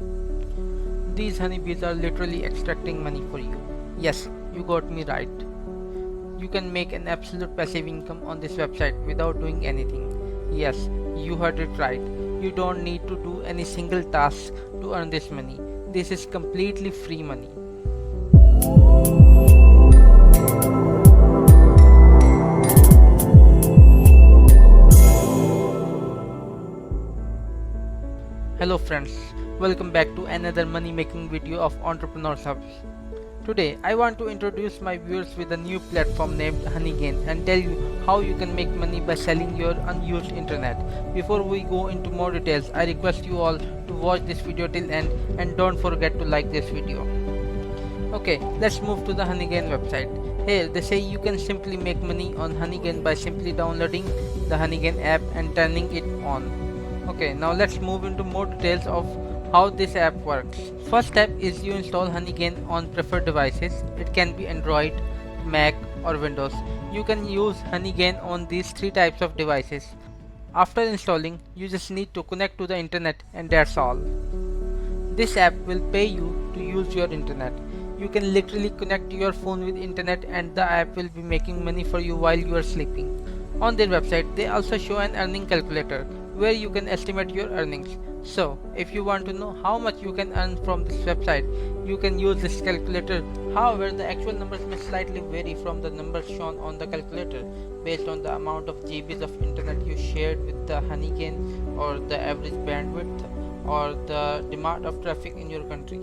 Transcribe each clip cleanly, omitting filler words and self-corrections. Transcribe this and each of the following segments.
These honeybees are literally extracting money for you. Yes, you got me right. You can make an absolute passive income on this website without doing anything. Yes, you heard it right. You don't need to do any single task to earn this money. This is completely free money. Hello friends, welcome back to another money making video of Entrepreneurs Hubs. Today I want to introduce my viewers with a new platform named Honeygain and tell you how you can make money by selling your unused internet. Before we go into more details, I request you all to watch this video till end and don't forget to like this video. Okay, let's move to the Honeygain website. Here they say you can simply make money on Honeygain by simply downloading the Honeygain app and turning it on. Okay, now let's move into more details of how this app works. First step is you install Honeygain on preferred devices. It can be Android, Mac or Windows. You can use Honeygain on these three types of devices. After installing, you just need to connect to the internet and that's all. This app will pay you to use your internet. You can literally connect to your phone with internet and the app will be making money for you while you are sleeping. On their website, they also show an earning calculator where you can estimate your earnings. So, if you want to know how much you can earn from this website, you can use this calculator. However, the actual numbers may slightly vary from the numbers shown on the calculator based on the amount of GBs of internet you shared with the Honeygain or the average bandwidth or the demand of traffic in your country.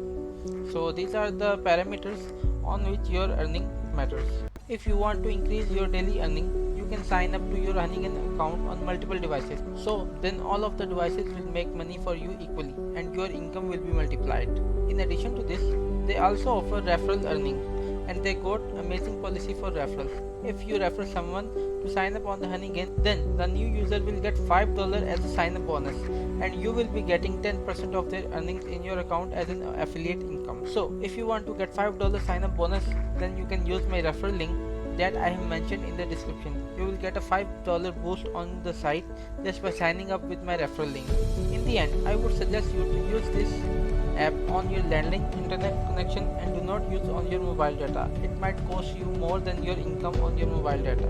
So these are the parameters on which your earning matters. If you want to increase your daily earning, you can sign up to your Honeygain account on multiple devices. So then all of the devices will make money for you equally and your income will be multiplied. In addition to this, they also offer referral earning and they got amazing policy for referrals. If you refer someone to sign up on the Honeygain, then the new user will get $5 as a sign up bonus and you will be getting 10% of their earnings in your account as an affiliate income. So if you want to get $5 sign up bonus, then you can use my referral link that I have mentioned in the description. You will get a $5 boost on the site just by signing up with my referral link. In the end, I would suggest you to use this app on your landline internet connection and do not use on your mobile data. It might cost you more than your income on your mobile data.